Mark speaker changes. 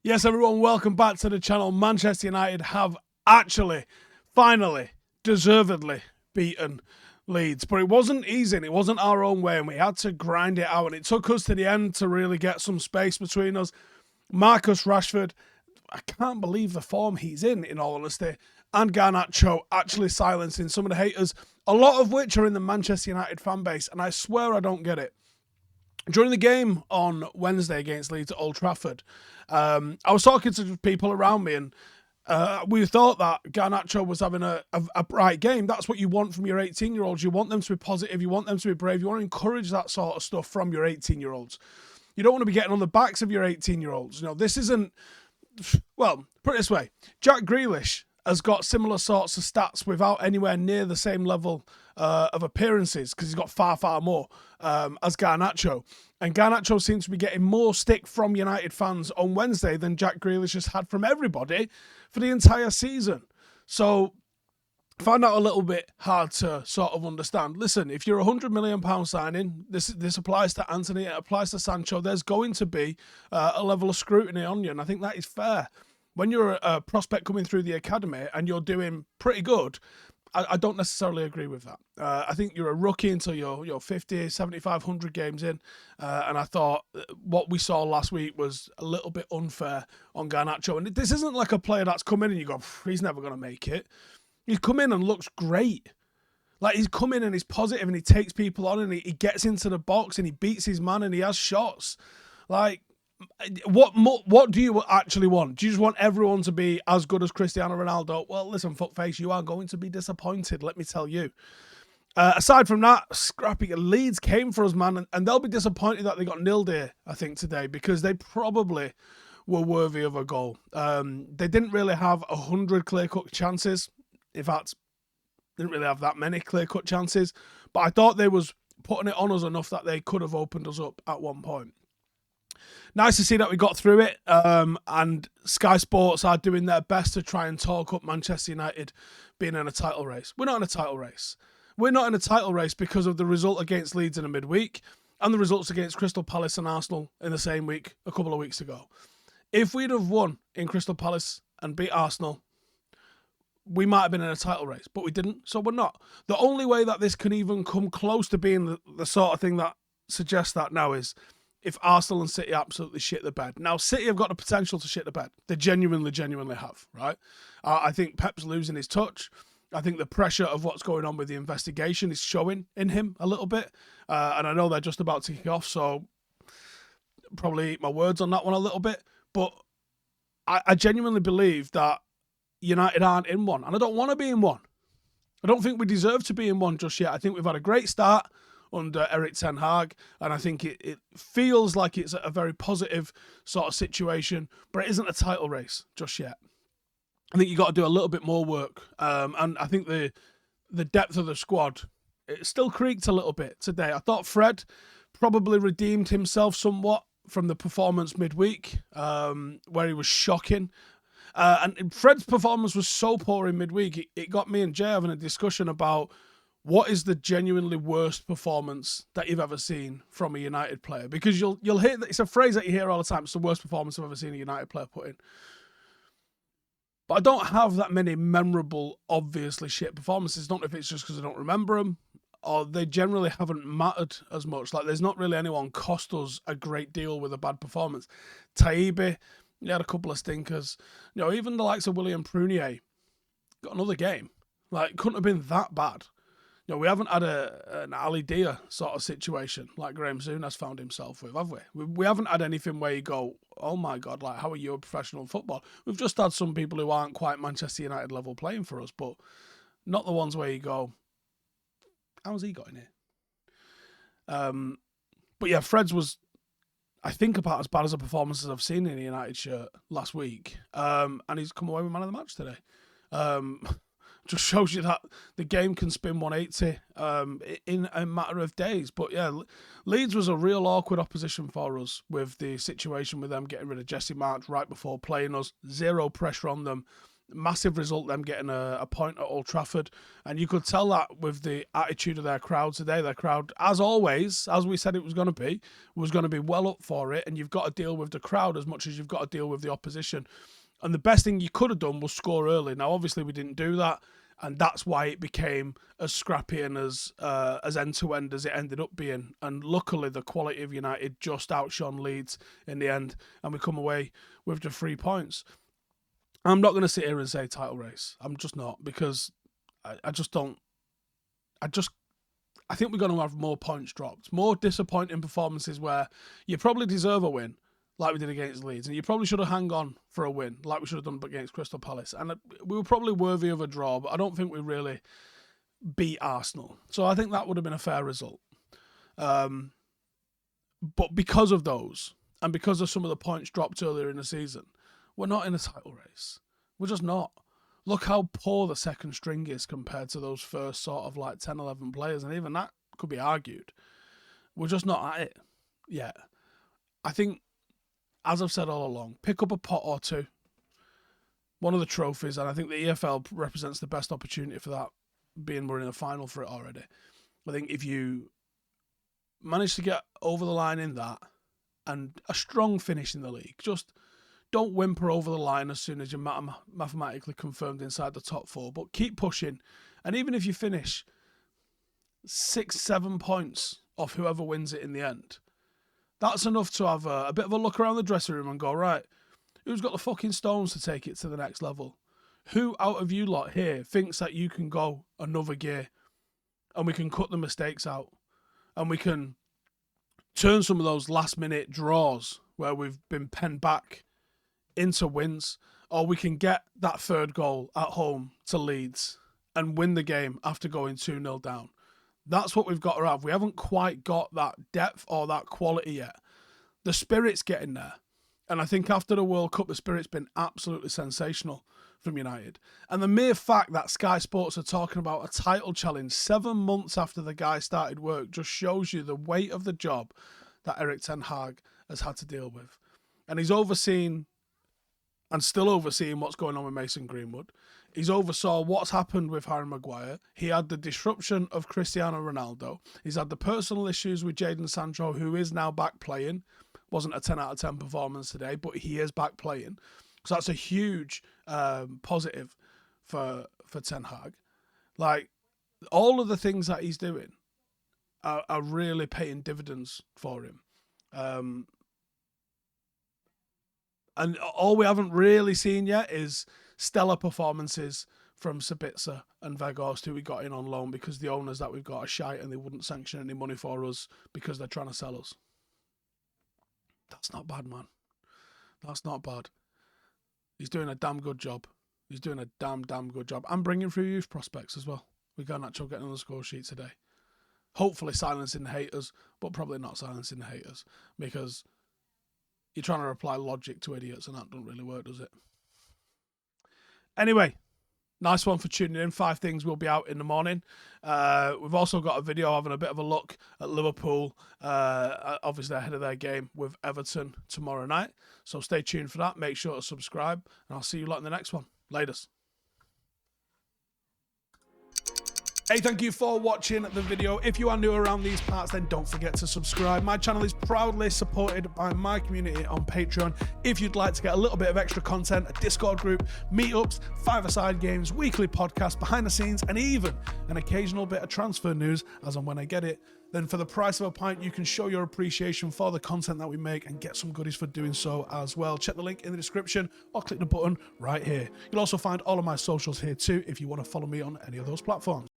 Speaker 1: Yes, everyone, welcome back to the channel. Manchester United have actually, finally, deservedly beaten Leeds. But it wasn't easy and it wasn't our own way, and we had to grind it out. And it took us to the end to really get some space between us. Marcus Rashford, I can't believe the form he's in all honesty. And Garnacho actually silencing some of the haters, a lot of which are in the Manchester United fan base. And I swear I don't get it. During the game on Wednesday against Leeds at Old Trafford, I was talking to people around me, and we thought that Garnacho was having a bright game. That's what you want from your 18-year-olds. You want them to be positive. You want them to be brave. You want to encourage that sort of stuff from your 18-year-olds. You don't want to be getting on the backs of your 18-year-olds. You know, this isn't... Well, put it this way. Jack Grealish has got similar sorts of stats without anywhere near the same level of appearances, because he's got far, far more as Garnacho. And Garnacho seems to be getting more stick from United fans on Wednesday than Jack Grealish has had from everybody for the entire season. So I find that a little bit hard to sort of understand. Listen, if you're a £100 million signing, this applies to Anthony, it applies to Sancho, there's going to be a level of scrutiny on you, and I think that is fair. When you're a prospect coming through the academy and you're doing pretty good, I don't necessarily agree with that. I think you're a rookie until you're 50, 75, 100 games in. And I thought what we saw last week was a little bit unfair on Garnacho. And this isn't like a player that's come in and you go, he's never going to make it. He's come in and looks great. Like, he's come in and he's positive and he takes people on and he gets into the box and he beats his man and he has shots. Like, what do you actually want? Do you just want everyone to be as good as Cristiano Ronaldo? Well, listen, fuckface, you are going to be disappointed, let me tell you. Aside from that, scrappy Leeds came for us, man, and they'll be disappointed that they got nilled here, I think, today, because they probably were worthy of a goal. They didn't really have 100 clear-cut chances. In fact, didn't really have that many clear-cut chances, but I thought they was putting it on us enough that they could have opened us up at one point. Nice to see that we got through it, and Sky Sports are doing their best to try and talk up Manchester United being in a title race. We're not in a title race. We're not in a title race because of the result against Leeds in the midweek and the results against Crystal Palace and Arsenal in the same week a couple of weeks ago. If we'd have won in Crystal Palace and beat Arsenal, we might have been in a title race, but we didn't, so we're not. The only way that this can even come close to being the sort of thing that suggests that now is if Arsenal and City absolutely shit the bed. Now, City have got the potential to shit the bed. They genuinely have, right? I think Pep's losing his touch. I think the pressure of what's going on with the investigation is showing in him a little bit. And I know they're just about to kick off, so probably eat my words on that one a little bit. But I genuinely believe that United aren't in one. And I don't want to be in one. I don't think we deserve to be in one just yet. I think we've had a great start under Erik ten Hag, and I think it feels like it's a very positive sort of situation, but it isn't a title race just yet. I think you've got to do a little bit more work, and I think the depth of the squad, it still creaked a little bit today. I thought Fred probably redeemed himself somewhat from the performance midweek, where he was shocking. And Fred's performance was so poor in midweek, it got me and Jay having a discussion about what is the genuinely worst performance that you've ever seen from a United player? Because you'll hear that, it's a phrase that you hear all the time. It's the worst performance I've ever seen a United player put in. But I don't have that many memorable, obviously shit performances. Not if it's just because I don't remember them, or they generally haven't mattered as much. Like, there's not really anyone cost us a great deal with a bad performance. Taibbi, he had a couple of stinkers. You know, even the likes of William Prunier got another game. Like, couldn't have been that bad. You know, we haven't had an Ali Dia sort of situation like Graham Souness found himself with, have we? We haven't had anything where you go, oh my God, like, how are you a professional football? We've just had some people who aren't quite Manchester United level playing for us, but not the ones where you go, how's he got in here? But yeah, Fred's was, I think, about as bad as a performance as I've seen in a United shirt last week. And he's come away with man of the match today. Just shows you that the game can spin 180 in a matter of days. But yeah, Leeds was a real awkward opposition for us with the situation with them getting rid of Jesse March right before playing us. Zero pressure on them. Massive result, them getting a point at Old Trafford. And you could tell that with the attitude of their crowd today. Their crowd, as always, as we said it was going to be well up for it. And you've got to deal with the crowd as much as you've got to deal with the opposition. And the best thing you could have done was score early. Now, obviously, we didn't do that. And that's why it became as scrappy and as end-to-end as it ended up being. And luckily, the quality of United just outshone Leeds in the end. And we come away with the 3 points. I'm not going to sit here and say title race. I'm just not, because I just don't. I think we're going to have more points dropped. More disappointing performances where you probably deserve a win, like we did against Leeds, and you probably should have hung on for a win, like we should have done against Crystal Palace. And we were probably worthy of a draw, but I don't think we really beat Arsenal. So I think that would have been a fair result. But because of those, and because of some of the points dropped earlier in the season, we're not in a title race. We're just not. Look how poor the second string is compared to those first sort of like 10, 11 players, and even that could be argued. We're just not at it yet. I think, as I've said all along, pick up a pot or two, one of the trophies, and I think the EFL represents the best opportunity for that, being we're in the final for it already. I think if you manage to get over the line in that, and a strong finish in the league, just don't whimper over the line as soon as you're mathematically confirmed inside the top 4, but keep pushing. And even if you finish 6, 7 points off whoever wins it in the end, that's enough to have a bit of a look around the dressing room and go, right, who's got the fucking stones to take it to the next level? Who out of you lot here thinks that you can go another gear and we can cut the mistakes out and we can turn some of those last-minute draws where we've been penned back into wins, or we can get that third goal at home to Leeds and win the game after going 2-0 down. That's what we've got to have. We haven't quite got that depth or that quality yet. The spirit's getting there. And I think after the World Cup, the spirit's been absolutely sensational from United. And the mere fact that Sky Sports are talking about a title challenge 7 months after the guy started work just shows you the weight of the job that Erik ten Hag has had to deal with. And he's overseen and still overseeing what's going on with Mason Greenwood. He's oversaw what's happened with Harry Maguire. He had the disruption of Cristiano Ronaldo. He's had the personal issues with Jadon Sancho, who is now back playing. Wasn't a 10 out of 10 performance today, but he is back playing. So that's a huge positive for Ten Hag. Like, all of the things that he's doing are really paying dividends for him. And all we haven't really seen yet is stellar performances from Sabitzer and Weghorst, who we got in on loan because the owners that we've got are shite and they wouldn't sanction any money for us because they're trying to sell us. That's not bad, man. That's not bad. He's doing a damn good job. He's doing a damn good job. And bringing through youth prospects as well. We got Garnacho getting on the score sheet today. Hopefully silencing the haters, but probably not silencing the haters because you're trying to apply logic to idiots and that doesn't really work, does it? Anyway, nice one for tuning in. 5 things will be out in the morning. We've also got a video having a bit of a look at Liverpool, obviously ahead of their game with Everton tomorrow night. So stay tuned for that. Make sure to subscribe, and I'll see you lot in the next one. Laters. Hey, thank you for watching the video. If you are new around these parts, then don't forget to subscribe. My channel is proudly supported by my community on Patreon. If you'd like to get a little bit of extra content, a Discord group, meetups, 5-a-side games, weekly podcasts, behind the scenes, and even an occasional bit of transfer news as and when I get it, then for the price of a pint, you can show your appreciation for the content that we make and get some goodies for doing so as well. Check the link in the description or click the button right here. You'll also find all of my socials here too if you want to follow me on any of those platforms.